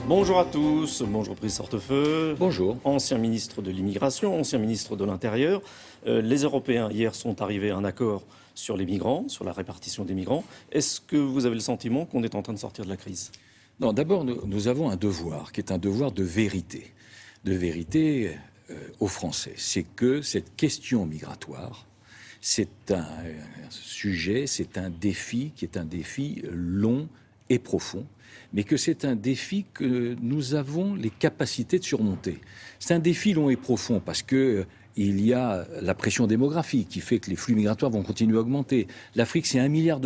Bonjour à tous, bonjour Brice Hortefeux. Bonjour. Ancien ministre de l'Immigration, ancien ministre de l'Intérieur. Les Européens hier sont arrivés à un accord sur les migrants, sur la répartition des migrants. Est-ce que vous avez le sentiment qu'on est en train de sortir de la crise ? Non, d'abord, nous avons un devoir, qui est un devoir de vérité. De vérité aux Français. C'est que cette question migratoire, c'est un sujet, c'est un défi qui est un défi long et profond, mais que c'est un défi que nous avons les capacités de surmonter. C'est un défi long et profond parce que il y a la pression démographique qui fait que les flux migratoires vont continuer à augmenter. L'Afrique, c'est 1,2 milliard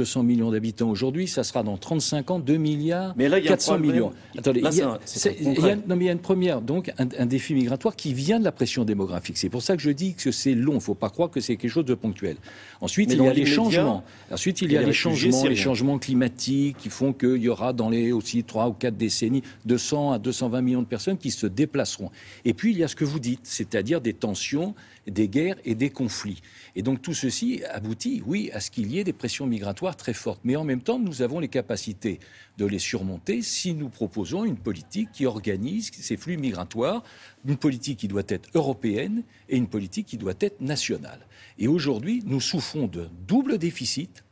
d'habitants aujourd'hui. Ça sera dans 35 ans 2,4 milliards. Mais là, il y a 400 millions. Attendez, là, il y a une première, donc, un défi migratoire qui vient de la pression démographique. C'est pour ça que je dis que c'est long. Il ne faut pas croire que c'est quelque chose de ponctuel. Ensuite, il y a les changements. Ensuite, il y a les changements climatiques qui font qu'il y aura dans les aussi 3 ou 4 décennies 200 à 220 millions de personnes qui se déplaceront. Et puis, il y a ce que vous dites, c'est-à-dire des tensions, des guerres et des conflits. Et donc tout ceci aboutit, oui, à ce qu'il y ait des pressions migratoires très fortes. Mais en même temps, nous avons les capacités de les surmonter si nous proposons une politique qui organise ces flux migratoires, une politique qui doit être européenne et une politique qui doit être nationale. Et aujourd'hui, nous souffrons de double déficit.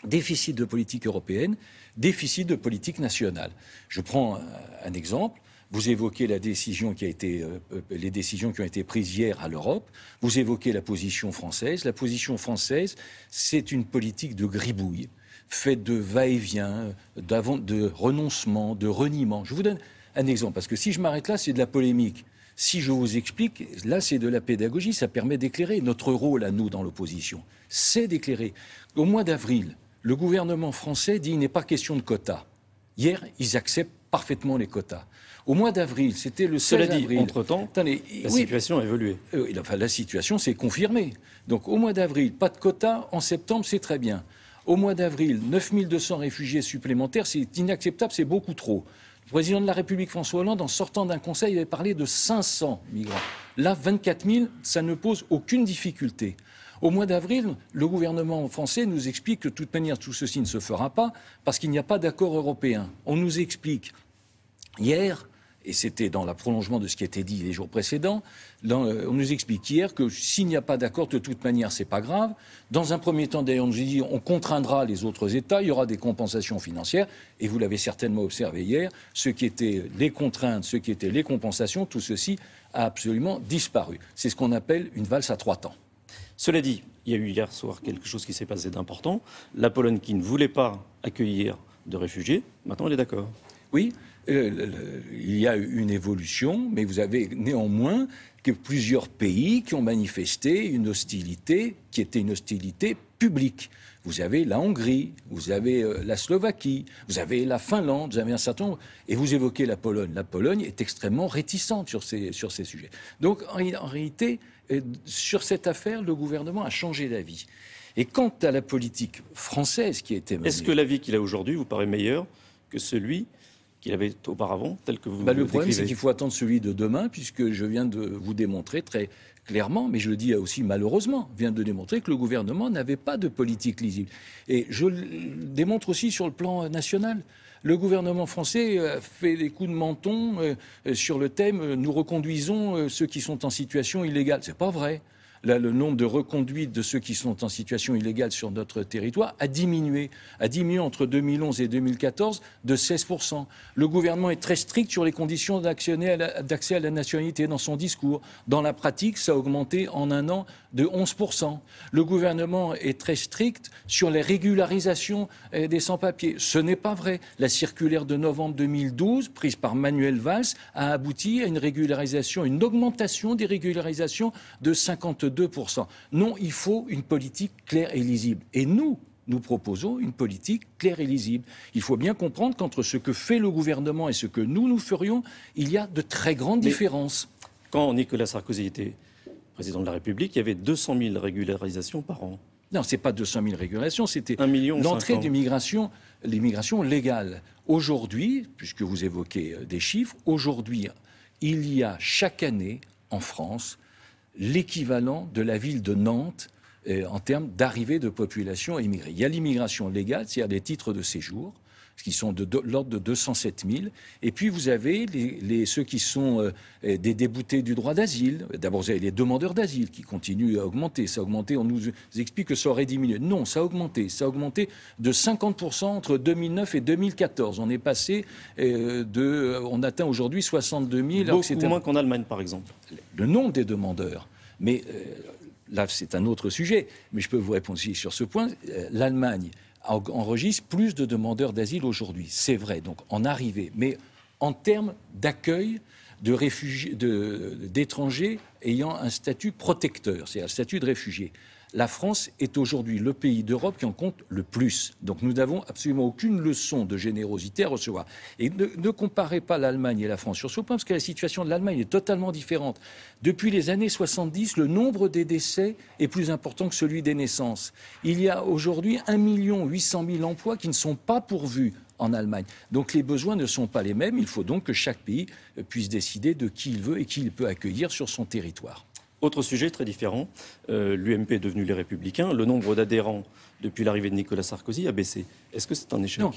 Déficit de politique européenne, déficit de politique nationale. Je prends un exemple. Vous évoquez les décisions qui ont été prises hier à l'Europe. Vous évoquez la position française. La position française, c'est une politique de gribouille, faite de va-et-vient, de renoncement, de reniement. Je vous donne un exemple, parce que si je m'arrête là, c'est de la polémique. Si je vous explique, là, c'est de la pédagogie. Ça permet d'éclairer. Notre rôle à nous, dans l'opposition, c'est d'éclairer. Au mois d'avril, le gouvernement français dit qu'il n'est pas question de quotas. Hier, ils acceptent parfaitement les quotas. Au mois d'avril, c'était le 16 avril. Cela dit, entre-temps, la situation a évolué. La situation s'est confirmée. Donc au mois d'avril, pas de quotas. En septembre, c'est très bien. Au mois d'avril, 9200 réfugiés supplémentaires, c'est inacceptable, c'est beaucoup trop. Le président de la République, François Hollande, en sortant d'un conseil, avait parlé de 500 migrants. Là, 24 000, ça ne pose aucune difficulté. Au mois d'avril, le gouvernement français nous explique que de toute manière, tout ceci ne se fera pas parce qu'il n'y a pas d'accord européen. On nous explique hier, et c'était dans le prolongement de ce qui a été dit les jours précédents, on nous explique hier que s'il n'y a pas d'accord, de toute manière, c'est pas grave. Dans un premier temps, d'ailleurs, on nous dit on contraindra les autres États, il y aura des compensations financières, et vous l'avez certainement observé hier, ce qui étaient les contraintes, ce qui étaient les compensations, tout ceci a absolument disparu. C'est ce qu'on appelle une valse à 3 temps. Cela dit, il y a eu hier soir quelque chose qui s'est passé d'important. La Pologne qui ne voulait pas accueillir de réfugiés, maintenant elle est d'accord. Oui, il y a eu une évolution, mais vous avez néanmoins que plusieurs pays qui ont manifesté une hostilité qui était une hostilité publique. Vous avez la Hongrie, vous avez la Slovaquie, vous avez la Finlande, vous avez un certain nombre. Et vous évoquez la Pologne. La Pologne est extrêmement réticente sur ces sujets. Donc, en réalité, sur cette affaire, le gouvernement a changé d'avis. Et quant à la politique française qui a été menée... Est-ce que l'avis qu'il a aujourd'hui vous paraît meilleur que celui qu'il avait auparavant, tel que vous le problème, c'est qu'il faut attendre celui de demain, puisque je viens de vous démontrer très clairement, mais je le dis aussi malheureusement, vient de démontrer que le gouvernement n'avait pas de politique lisible. Et je le démontre aussi sur le plan national. Le gouvernement français fait des coups de menton sur le thème « nous reconduisons ceux qui sont en situation illégale ». C'est pas vrai. Là, le nombre de reconduites de ceux qui sont en situation illégale sur notre territoire a diminué entre 2011 et 2014 de 16%. Le gouvernement est très strict sur les conditions d'accès à la nationalité dans son discours. Dans la pratique, ça a augmenté en un an de 11%. Le gouvernement est très strict sur les régularisations des sans-papiers. Ce n'est pas vrai. La circulaire de novembre 2012, prise par Manuel Valls, a abouti à une régularisation, une augmentation des régularisations de 52%. Non, il faut une politique claire et lisible. Et nous proposons une politique claire et lisible. Il faut bien comprendre qu'entre ce que fait le gouvernement et ce que nous ferions, il y a de très grandes différences. Quand Nicolas Sarkozy était président de la République, il y avait 200 000 régularisations par an. Non, ce n'est pas 200 000 régulations, c'était 1,5 million l'entrée l'immigration légale. Aujourd'hui, puisque vous évoquez des chiffres, aujourd'hui, il y a chaque année en France l'équivalent de la ville de Nantes en termes d'arrivée de population immigrée. Il y a l'immigration légale, c'est-à-dire des titres de séjour. qui sont de l'ordre de 207 000. Et puis vous avez ceux qui sont des déboutés du droit d'asile. D'abord, vous avez les demandeurs d'asile qui continuent à augmenter. Ça a augmenté, on nous explique que ça aurait diminué. Non, ça a augmenté. Ça a augmenté de 50% entre 2009 et 2014. On est passé on atteint aujourd'hui 62 000. Beaucoup moins qu'en Allemagne, par exemple. Le nombre des demandeurs. Mais là, c'est un autre sujet. Mais je peux vous répondre aussi sur ce point. L'Allemagne enregistre plus de demandeurs d'asile aujourd'hui. C'est vrai, donc en arrivée. Mais en termes d'accueil de réfugiés, d'étrangers ayant un statut protecteur, c'est-à-dire un statut de réfugié. La France est aujourd'hui le pays d'Europe qui en compte le plus. Donc nous n'avons absolument aucune leçon de générosité à recevoir. Et ne comparez pas l'Allemagne et la France sur ce point, parce que la situation de l'Allemagne est totalement différente. Depuis les années 70, le nombre des décès est plus important que celui des naissances. Il y a aujourd'hui 1 800 000 emplois qui ne sont pas pourvus en Allemagne. Donc les besoins ne sont pas les mêmes. Il faut donc que chaque pays puisse décider de qui il veut et qui il peut accueillir sur son territoire. Autre sujet très différent, l'UMP est devenu les Républicains. Le nombre d'adhérents depuis l'arrivée de Nicolas Sarkozy a baissé. Est-ce que c'est un échec? Non,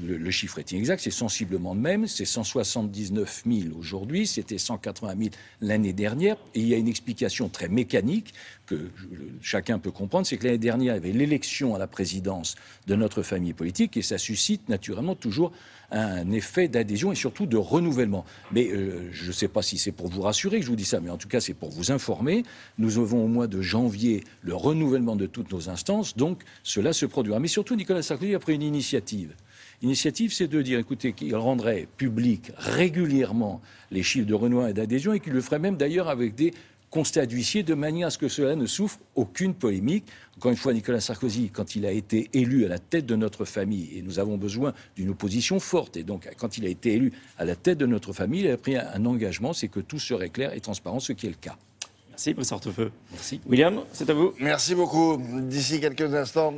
le chiffre est inexact, c'est sensiblement le même. C'est 179 000 aujourd'hui, c'était 180 000 l'année dernière. Et il y a une explication très mécanique que chacun peut comprendre, c'est que l'année dernière, il y avait l'élection à la présidence de notre famille politique et ça suscite naturellement toujours un effet d'adhésion et surtout de renouvellement. Mais je ne sais pas si c'est pour vous rassurer que je vous dis ça, mais en tout cas c'est pour vous informer. Nous avons au mois de janvier le renouvellement de toutes nos instances, donc cela se produira. Mais surtout Nicolas Sarkozy a pris une initiative. L'initiative, c'est de dire, écoutez, qu'il rendrait public régulièrement les chiffres de renouvellement et d'adhésion et qu'il le ferait même d'ailleurs avec des constat d'huissier, de manière à ce que cela ne souffre aucune polémique. Encore une fois, Nicolas Sarkozy, quand il a été élu à la tête de notre famille, et nous avons besoin d'une opposition forte, et donc quand il a été élu à la tête de notre famille, il a pris un engagement, c'est que tout serait clair et transparent, ce qui est le cas. Merci, professeur Hortefeux. Merci. William, c'est à vous. Merci beaucoup. D'ici quelques instants...